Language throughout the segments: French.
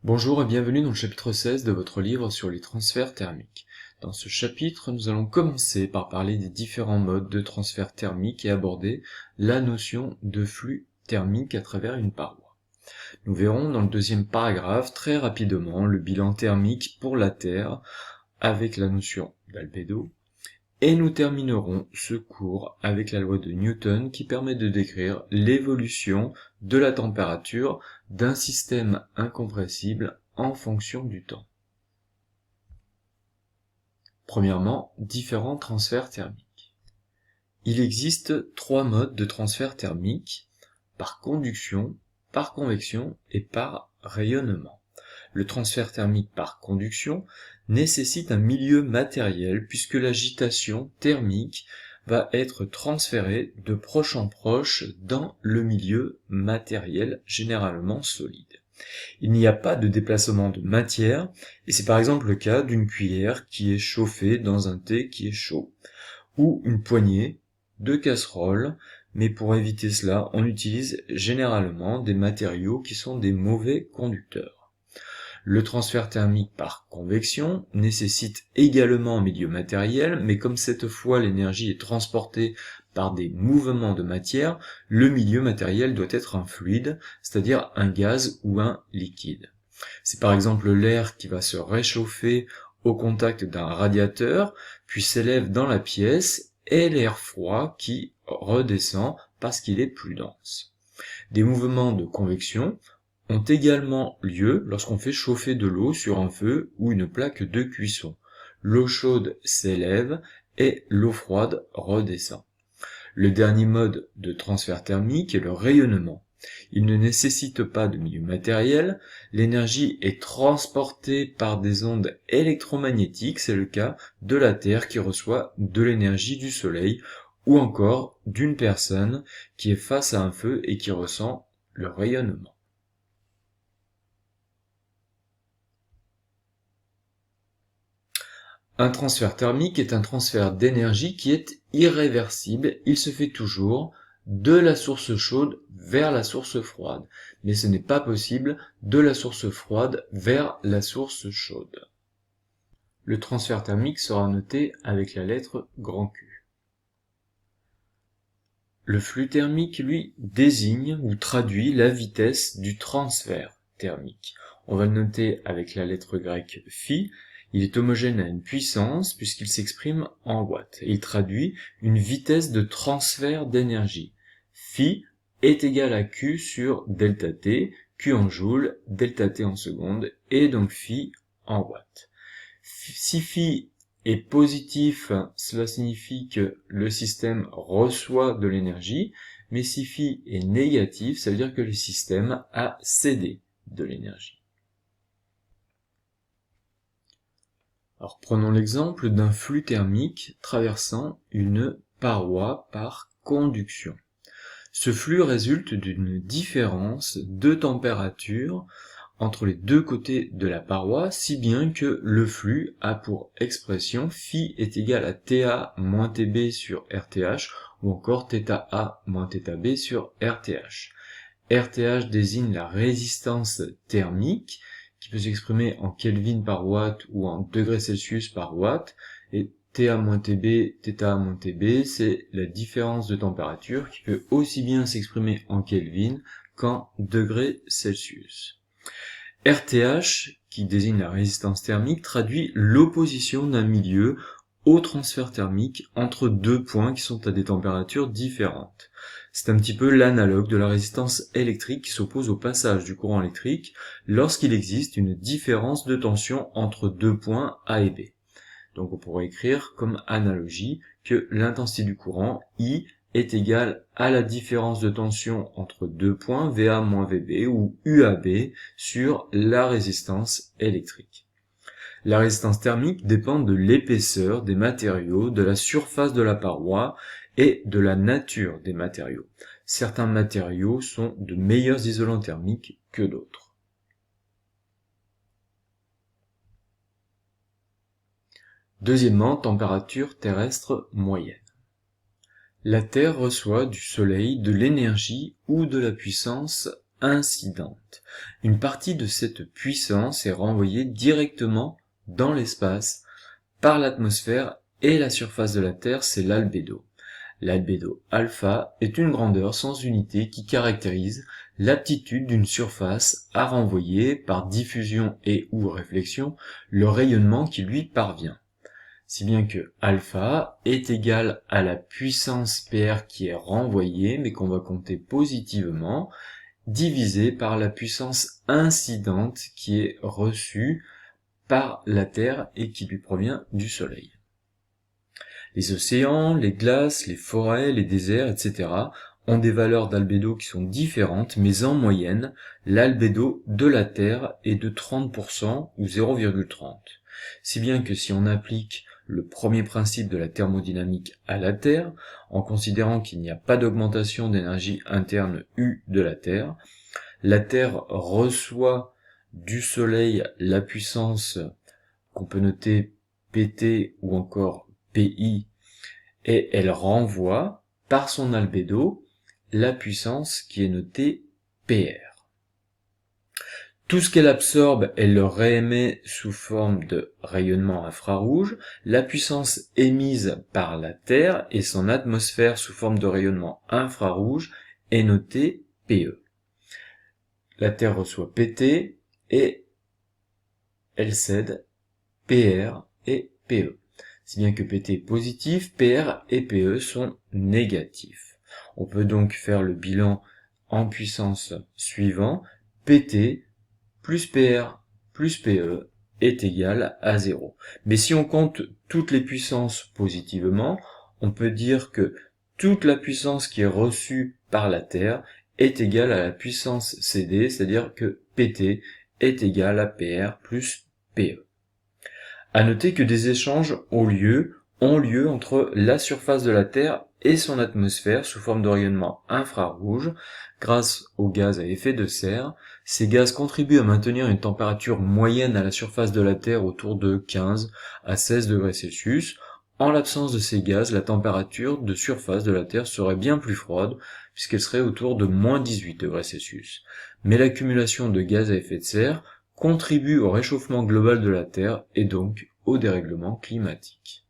Bonjour et bienvenue dans le chapitre 16 de votre livre sur les transferts thermiques. Dans ce chapitre, nous allons commencer par parler des différents modes de transfert thermique et aborder la notion de flux thermique à travers une paroi. Nous verrons dans le deuxième paragraphe très rapidement le bilan thermique pour la Terre avec la notion d'albédo. Et nous terminerons ce cours avec la loi de Newton qui permet de décrire l'évolution de la température d'un système incompressible en fonction du temps. Premièrement, différents transferts thermiques. Il existe trois modes de transfert thermique, par conduction, par convection et par rayonnement. Le transfert thermique par conduction nécessite un milieu matériel puisque l'agitation thermique va être transférée de proche en proche dans le milieu matériel généralement solide. Il n'y a pas de déplacement de matière et c'est par exemple le cas d'une cuillère qui est chauffée dans un thé qui est chaud ou une poignée de casserole, mais pour éviter cela, on utilise généralement des matériaux qui sont des mauvais conducteurs. Le transfert thermique par convection nécessite également un milieu matériel, mais comme cette fois l'énergie est transportée par des mouvements de matière, le milieu matériel doit être un fluide, c'est-à-dire un gaz ou un liquide. C'est par exemple l'air qui va se réchauffer au contact d'un radiateur, puis s'élève dans la pièce, et l'air froid qui redescend parce qu'il est plus dense. Des mouvements de convection ont également lieu lorsqu'on fait chauffer de l'eau sur un feu ou une plaque de cuisson. L'eau chaude s'élève et l'eau froide redescend. Le dernier mode de transfert thermique est le rayonnement. Il ne nécessite pas de milieu matériel, l'énergie est transportée par des ondes électromagnétiques, c'est le cas de la Terre qui reçoit de l'énergie du Soleil, ou encore d'une personne qui est face à un feu et qui ressent le rayonnement. Un transfert thermique est un transfert d'énergie qui est irréversible, il se fait toujours de la source chaude vers la source froide, mais ce n'est pas possible de la source froide vers la source chaude. Le transfert thermique sera noté avec la lettre grand Q. Le flux thermique, lui, désigne ou traduit la vitesse du transfert thermique. On va le noter avec la lettre grecque phi. Il est homogène à une puissance puisqu'il s'exprime en watts. Et il traduit une vitesse de transfert d'énergie. Phi est égal à Q sur delta T, Q en joules, delta T en secondes, et donc phi en watts. Si phi est positif, cela signifie que le système reçoit de l'énergie, mais si phi est négatif, ça veut dire que le système a cédé de l'énergie. Alors prenons l'exemple d'un flux thermique traversant une paroi par conduction. Ce flux résulte d'une différence de température entre les deux côtés de la paroi, si bien que le flux a pour expression phi est égal à TA moins TB sur RTH, ou encore θA moins θB sur RTH. RTH désigne la résistance thermique, qui peut s'exprimer en Kelvin par watt ou en degrés Celsius par watt, et TA-TB, θA-TB, c'est la différence de température qui peut aussi bien s'exprimer en Kelvin qu'en degrés Celsius. RTH, qui désigne la résistance thermique, traduit l'opposition d'un milieu au transfert thermique entre deux points qui sont à des températures différentes. C'est un petit peu l'analogue de la résistance électrique qui s'oppose au passage du courant électrique lorsqu'il existe une différence de tension entre deux points A et B. Donc on pourrait écrire comme analogie que l'intensité du courant, I, est égale à la différence de tension entre deux points, VA moins VB, ou UAB, sur la résistance électrique. La résistance thermique dépend de l'épaisseur des matériaux, de la surface de la paroi et de la nature des matériaux. Certains matériaux sont de meilleurs isolants thermiques que d'autres. Deuxièmement, température terrestre moyenne. La Terre reçoit du Soleil de l'énergie ou de la puissance incidente. Une partie de cette puissance est renvoyée directement dans l'espace par l'atmosphère et la surface de la Terre, c'est l'albédo. L'albédo alpha est une grandeur sans unité qui caractérise l'aptitude d'une surface à renvoyer par diffusion et ou réflexion le rayonnement qui lui parvient. Si bien que alpha est égal à la puissance PR qui est renvoyée, mais qu'on va compter positivement, divisé par la puissance incidente qui est reçue par la Terre et qui lui provient du Soleil. Les océans, les glaces, les forêts, les déserts, etc. ont des valeurs d'albédo qui sont différentes, mais en moyenne, l'albédo de la Terre est de 30% ou 0,30. Si bien que si on applique le premier principe de la thermodynamique à la Terre, en considérant qu'il n'y a pas d'augmentation d'énergie interne U de la Terre reçoit du Soleil la puissance qu'on peut noter PT ou encore PI, et elle renvoie par son albédo la puissance qui est notée PR. Tout ce qu'elle absorbe, elle le réémet sous forme de rayonnement infrarouge. La puissance émise par la Terre et son atmosphère sous forme de rayonnement infrarouge est notée PE. La Terre reçoit PT et elle cède PR et PE. Si bien que PT est positif, PR et PE sont négatifs. On peut donc faire le bilan en puissance suivant. PT plus PR plus PE est égal à 0. Mais si on compte toutes les puissances positivement, on peut dire que toute la puissance qui est reçue par la Terre est égale à la puissance CD, c'est-à-dire que PT est égal à PR plus PE. À noter que des échanges ont lieu entre la surface de la Terre et son atmosphère sous forme de rayonnement infrarouge grâce aux gaz à effet de serre. Ces gaz contribuent à maintenir une température moyenne à la surface de la Terre autour de 15 à 16 degrés Celsius. En l'absence de ces gaz, la température de surface de la Terre serait bien plus froide puisqu'elle serait autour de moins 18 degrés Celsius. Mais l'accumulation de gaz à effet de serre contribue au réchauffement global de la Terre et donc au dérèglement climatique.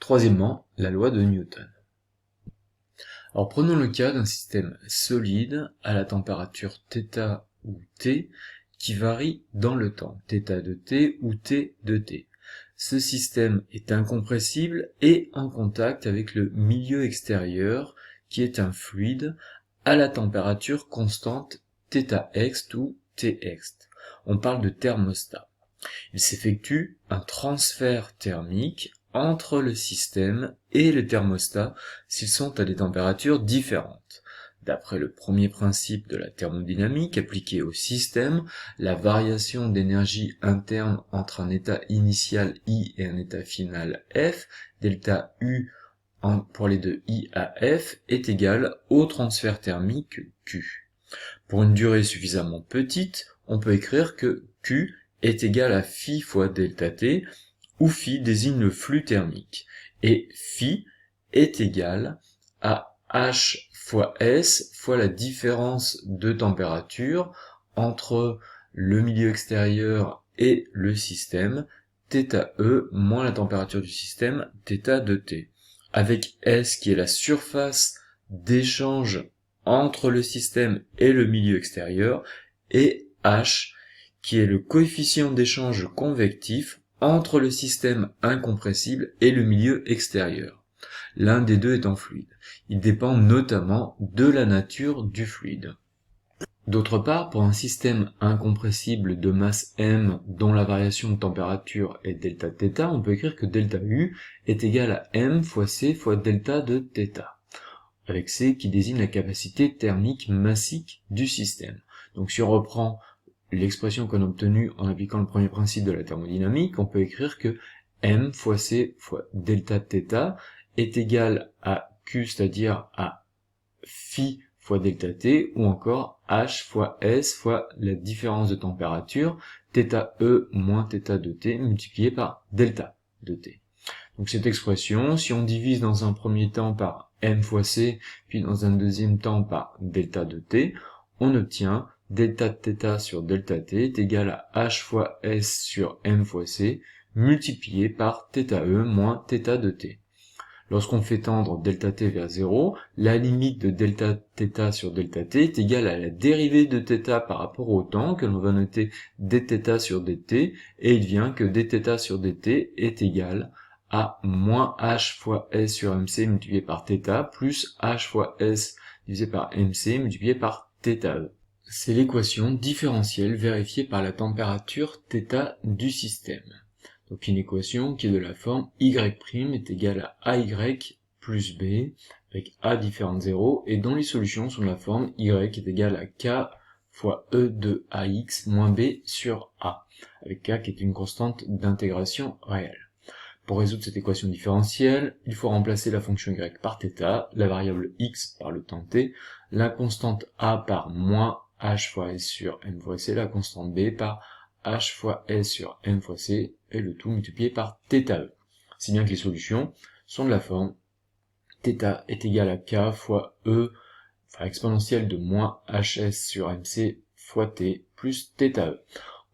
Troisièmement, la loi de Newton. Alors prenons le cas d'un système solide à la température θ ou T qui varie dans le temps, θ de T ou T de T. Ce système est incompressible et en contact avec le milieu extérieur qui est un fluide à la température constante θx ou Tx. On parle de thermostat. Il s'effectue un transfert thermique entre le système et le thermostat s'ils sont à des températures différentes. D'après le premier principe de la thermodynamique appliqué au système, la variation d'énergie interne entre un état initial I et un état final F, delta U pour les deux I à F, est égale au transfert thermique Q. Pour une durée suffisamment petite, on peut écrire que Q est égal à phi fois delta T, où phi désigne le flux thermique, et phi est égal à H fois S fois la différence de température entre le milieu extérieur et le système, θe moins la température du système, θ de T, avec S qui est la surface d'échange entre le système et le milieu extérieur, et H qui est le coefficient d'échange convectif entre le système incompressible et le milieu extérieur. L'un des deux étant fluide. Il dépend notamment de la nature du fluide. D'autre part, pour un système incompressible de masse m dont la variation de température est delta θ, on peut écrire que delta U est égal à m fois c fois delta de θ, avec c qui désigne la capacité thermique massique du système. Donc si on reprend l'expression qu'on a obtenue en appliquant le premier principe de la thermodynamique, on peut écrire que m fois c fois delta θ est égal à q, c'est-à-dire à phi fois delta t, ou encore h fois s fois la différence de température, θe moins θ de t, multiplié par delta de t. Donc cette expression, si on divise dans un premier temps par m fois c, puis dans un deuxième temps par delta de t, on obtient delta de θ sur delta t est égal à h fois s sur m fois c, multiplié par θe moins θ de t. Lorsqu'on fait tendre delta t vers 0, la limite de delta θ sur delta t est égale à la dérivée de θ par rapport au temps, que l'on va noter dθ sur dt, et il vient que dθ sur dt est égal à moins h fois s sur mc multiplié par θ, plus h fois s divisé par mc multiplié par θe. C'est l'équation différentielle vérifiée par la température θ du système. Donc une équation qui est de la forme y' est égale à ay plus b, avec a différent de 0, et dont les solutions sont de la forme y est égale à k fois e de ax moins b sur a, avec k qui est une constante d'intégration réelle. Pour résoudre cette équation différentielle, il faut remplacer la fonction y par θ, la variable x par le temps t, la constante a par moins h fois s sur m fois c, la constante b par h fois s sur m fois c, et le tout multiplié par θe. Si bien que les solutions sont de la forme θ est égal à k fois e, enfin exponentielle de moins hs sur mc fois t plus θe.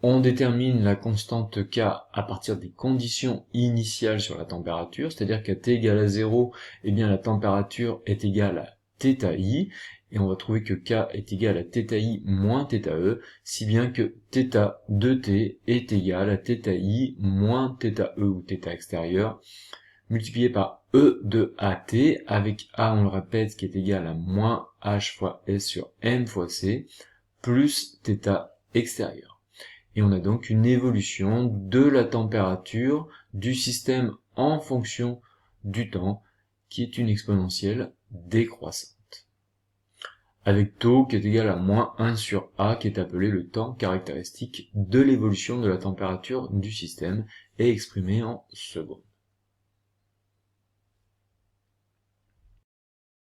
On détermine la constante k à partir des conditions initiales sur la température, c'est-à-dire qu'à t égale à 0, eh bien la température est égale à θi, et on va trouver que k est égal à θi moins θe, si bien que θ de t est égal à θi moins θe ou θ extérieur, multiplié par e de at, avec a, on le répète, qui est égal à moins h fois s sur m fois c, plus θ extérieur. Et on a donc une évolution de la température du système en fonction du temps, qui est une exponentielle décroissante. Avec taux qui est égal à moins 1 sur A, qui est appelé le temps caractéristique de l'évolution de la température du système, et exprimé en secondes.